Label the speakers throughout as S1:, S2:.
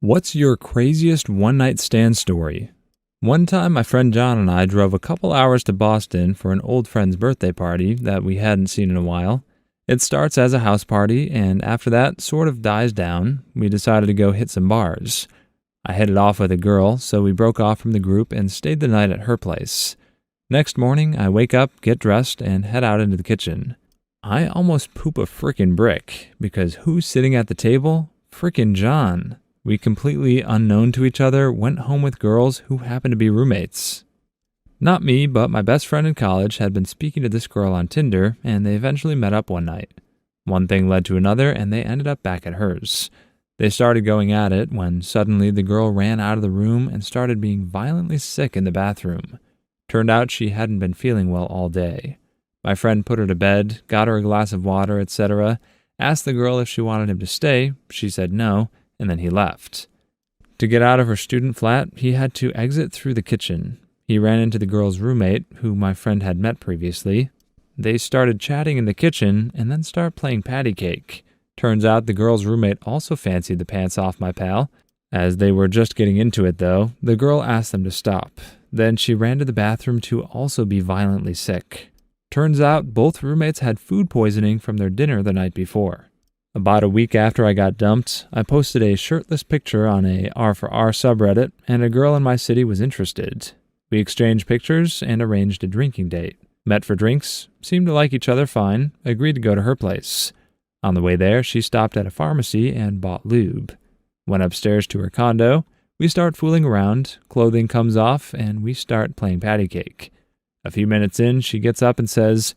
S1: What's your craziest one-night stand story? One time, my friend John and I drove a couple hours to Boston for an old friend's birthday party that we hadn't seen in a while. It starts as a house party, and after that sort of dies down, we decided to go hit some bars. I hit it off with a girl, so we broke off from the group and stayed the night at her place. Next morning, I wake up, get dressed, and head out into the kitchen. I almost poop a frickin' brick, because who's sitting at the table? Frickin' John. We, completely unknown to each other, went home with girls who happened to be roommates. Not me, but my best friend in college had been speaking to this girl on Tinder, and they eventually met up one night. One thing led to another, and they ended up back at hers. They started going at it when suddenly the girl ran out of the room and started being violently sick in the bathroom. Turned out she hadn't been feeling well all day. My friend put her to bed, got her a glass of water, etc., asked the girl if she wanted him to stay. She said no, and then he left. To get out of her student flat, he had to exit through the kitchen. He ran into the girl's roommate, who my friend had met previously. They started chatting in the kitchen and then started playing patty cake. Turns out the girl's roommate also fancied the pants off my pal. As they were just getting into it, though, the girl asked them to stop. Then she ran to the bathroom to also be violently sick. Turns out both roommates had food poisoning from their dinner the night before. About a week after I got dumped, I posted a shirtless picture on a R4R subreddit, and a girl in my city was interested. We exchanged pictures and arranged a drinking date. Met for drinks, seemed to like each other fine, agreed to go to her place. On the way there, she stopped at a pharmacy and bought lube. Went upstairs to her condo, we start fooling around, clothing comes off, and we start playing patty cake. A few minutes in, she gets up and says,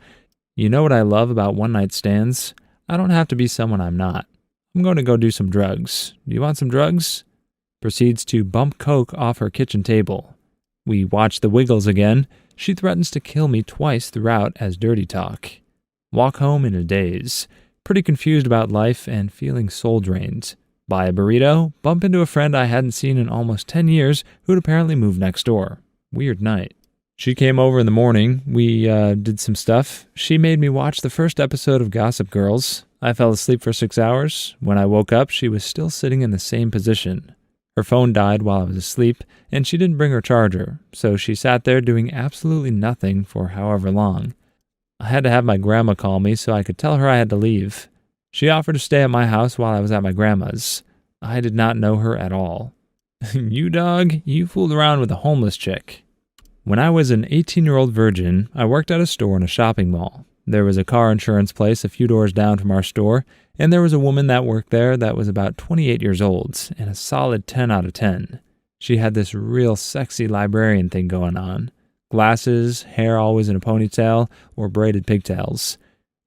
S1: "You know what I love about one-night stands? I don't have to be someone I'm not. I'm going to go do some drugs. Do you want some drugs?" Proceeds to bump coke off her kitchen table. We watch the Wiggles again. She threatens to kill me twice throughout as dirty talk. Walk home in a daze. Pretty confused about life and feeling soul-drained. Buy a burrito, bump into a friend I hadn't seen in almost 10 years who'd apparently moved next door. Weird night. She came over in the morning. We did some stuff. She made me watch the first episode of Gossip Girls. I fell asleep for 6 hours. When I woke up, she was still sitting in the same position. Her phone died while I was asleep, and she didn't bring her charger, so she sat there doing absolutely nothing for however long. I had to have my grandma call me so I could tell her I had to leave. She offered to stay at my house while I was at my grandma's. I did not know her at all. You dog, you fooled around with a homeless chick. When I was an 18-year-old virgin, I worked at a store in a shopping mall. There was a car insurance place a few doors down from our store, and there was a woman that worked there that was about 28 years old, and a solid 10 out of 10. She had this real sexy librarian thing going on. Glasses, hair always in a ponytail, or braided pigtails.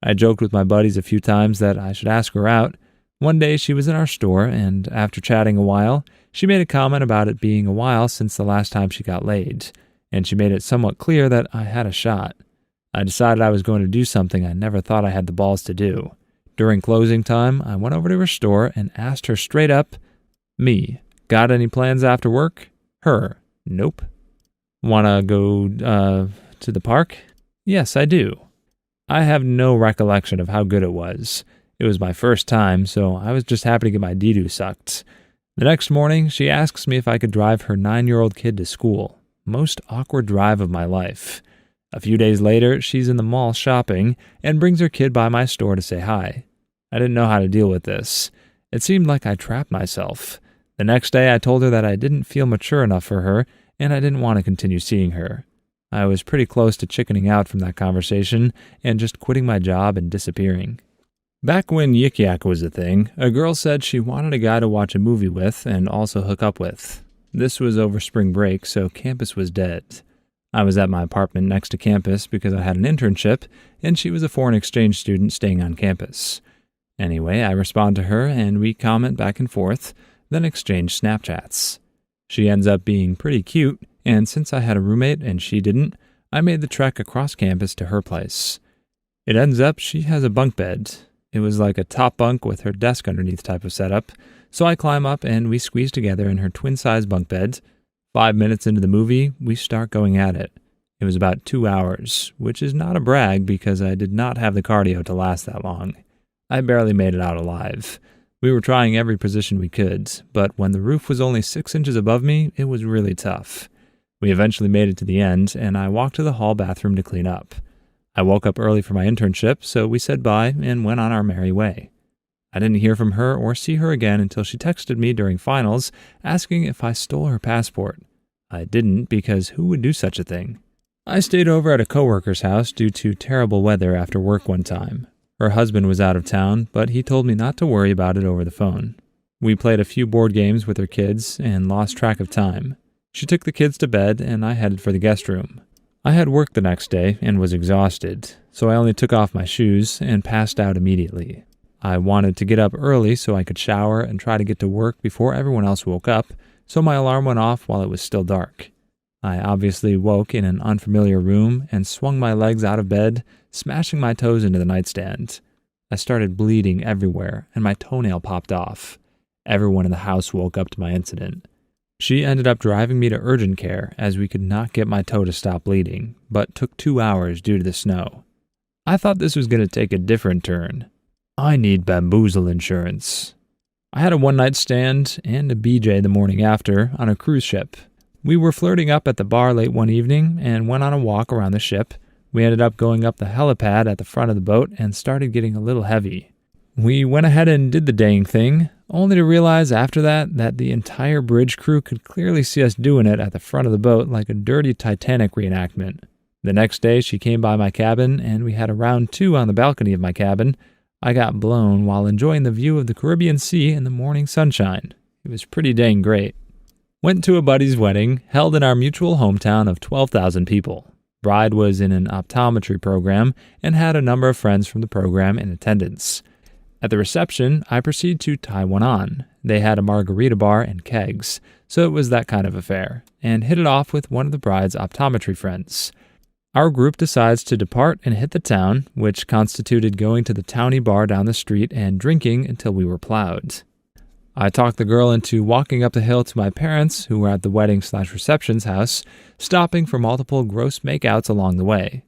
S1: I joked with my buddies a few times that I should ask her out. One day she was in our store, and after chatting a while, she made a comment about it being a while since the last time she got laid, and she made it somewhat clear that I had a shot. I decided I was going to do something I never thought I had the balls to do. During closing time, I went over to her store and asked her straight up, me, got any plans after work? Her, nope. Wanna go, to the park? Yes, I do. I have no recollection of how good it was. It was my first time, so I was just happy to get my dee-doo sucked. The next morning, she asks me if I could drive her 9-year-old kid to school. Most awkward drive of my life. A few days later, she's in the mall shopping and brings her kid by my store to say hi. I didn't know how to deal with this. It seemed like I trapped myself. The next day, I told her that I didn't feel mature enough for her and I didn't want to continue seeing her. I was pretty close to chickening out from that conversation and just quitting my job and disappearing. Back when Yik Yak was a thing, a girl said she wanted a guy to watch a movie with and also hook up with. This was over spring break, so campus was dead. I was at my apartment next to campus because I had an internship, and she was a foreign exchange student staying on campus. Anyway, I respond to her, and we comment back and forth, then exchange Snapchats. She ends up being pretty cute, and since I had a roommate and she didn't, I made the trek across campus to her place. It ends up she has a bunk bed. It was like a top bunk with her desk underneath type of setup, so I climb up and we squeeze together in her twin-size bunk bed. 5 minutes into the movie, we start going at it. It was about 2 hours, which is not a brag because I did not have the cardio to last that long. I barely made it out alive. We were trying every position we could, but when the roof was only 6 inches above me, it was really tough. We eventually made it to the end, and I walked to the hall bathroom to clean up. I woke up early for my internship, so we said bye and went on our merry way. I didn't hear from her or see her again until she texted me during finals asking if I stole her passport. I didn't, because who would do such a thing? I stayed over at a coworker's house due to terrible weather after work one time. Her husband was out of town, but he told me not to worry about it over the phone. We played a few board games with her kids and lost track of time. She took the kids to bed and I headed for the guest room. I had work the next day and was exhausted, so I only took off my shoes and passed out immediately. I wanted to get up early so I could shower and try to get to work before everyone else woke up, so my alarm went off while it was still dark. I obviously woke in an unfamiliar room and swung my legs out of bed, smashing my toes into the nightstand. I started bleeding everywhere and my toenail popped off. Everyone in the house woke up to my incident. She ended up driving me to urgent care as we could not get my toe to stop bleeding, but took 2 hours due to the snow. I thought this was going to take a different turn. I need bamboozle insurance. I had a one-night stand and a BJ the morning after on a cruise ship. We were flirting up at the bar late one evening and went on a walk around the ship. We ended up going up the helipad at the front of the boat and started getting a little heavy. We went ahead and did the dang thing, only to realize after that the entire bridge crew could clearly see us doing it at the front of the boat like a dirty Titanic reenactment. The next day she came by my cabin and we had a round 2 on the balcony of my cabin. I got blown while enjoying the view of the Caribbean Sea in the morning sunshine. It was pretty dang great. Went to a buddy's wedding, held in our mutual hometown of 12,000 people. Bride was in an optometry program and had a number of friends from the program in attendance. At the reception, I proceeded to tie one on. They had a margarita bar and kegs, so it was that kind of affair, and hit it off with one of the bride's optometry friends. Our group decides to depart and hit the town, which constituted going to the towny bar down the street and drinking until we were plowed. I talked the girl into walking up the hill to my parents, who were at the wedding/reception's house, stopping for multiple gross makeouts along the way.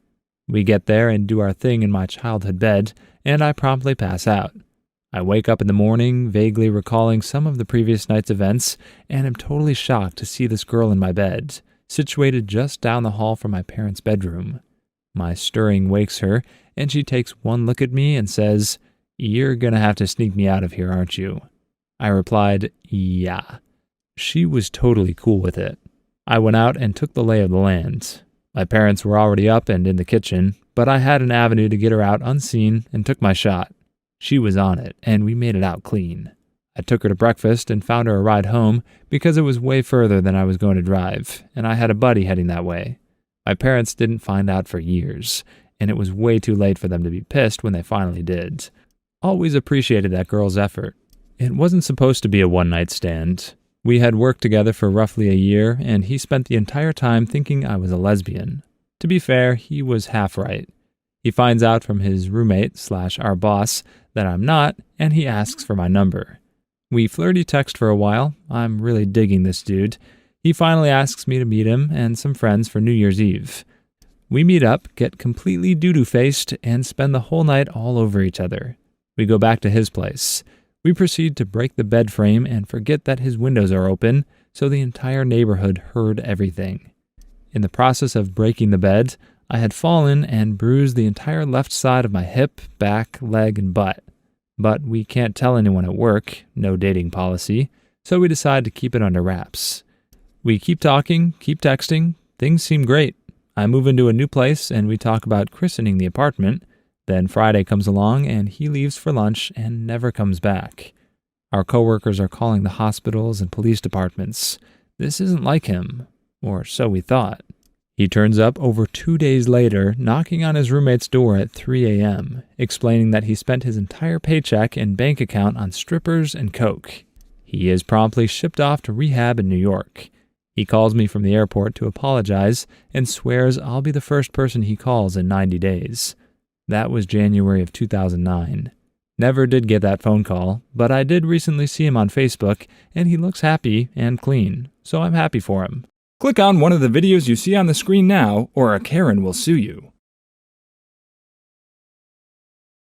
S1: We get there and do our thing in my childhood bed, and I promptly pass out. I wake up in the morning, vaguely recalling some of the previous night's events, and am totally shocked to see this girl in my bed, situated just down the hall from my parents' bedroom. My stirring wakes her, and she takes one look at me and says, "You're gonna have to sneak me out of here, aren't you?" I replied, "Yeah." She was totally cool with it. I went out and took the lay of the land. My parents were already up and in the kitchen, but I had an avenue to get her out unseen and took my shot. She was on it, and we made it out clean. I took her to breakfast and found her a ride home because it was way further than I was going to drive, and I had a buddy heading that way. My parents didn't find out for years, and it was way too late for them to be pissed when they finally did. Always appreciated that girl's effort. It wasn't supposed to be a one-night stand. We had worked together for roughly a year, and he spent the entire time thinking I was a lesbian. To be fair, he was half right. He finds out from his roommate/our boss that I'm not, and he asks for my number. We flirty text for a while. I'm really digging this dude. He finally asks me to meet him and some friends for New Year's Eve. We meet up, get completely doo-doo-faced, and spend the whole night all over each other. We go back to his place. We proceed to break the bed frame and forget that his windows are open, so the entire neighborhood heard everything. In the process of breaking the bed, I had fallen and bruised the entire left side of my hip, back, leg, and butt. But we can't tell anyone at work, no dating policy, so we decide to keep it under wraps. We keep talking, keep texting, things seem great. I move into a new place and we talk about christening the apartment. Then Friday comes along and he leaves for lunch and never comes back. Our coworkers are calling the hospitals and police departments. This isn't like him, or so we thought. He turns up over 2 days later, knocking on his roommate's door at 3 a.m., explaining that he spent his entire paycheck and bank account on strippers and coke. He is promptly shipped off to rehab in New York. He calls me from the airport to apologize and swears I'll be the first person he calls in 90 days. That was January of 2009. Never did get that phone call, but I did recently see him on Facebook, and he looks happy and clean, so I'm happy for him. Click on one of the videos you see on the screen now, or a Karen will sue you.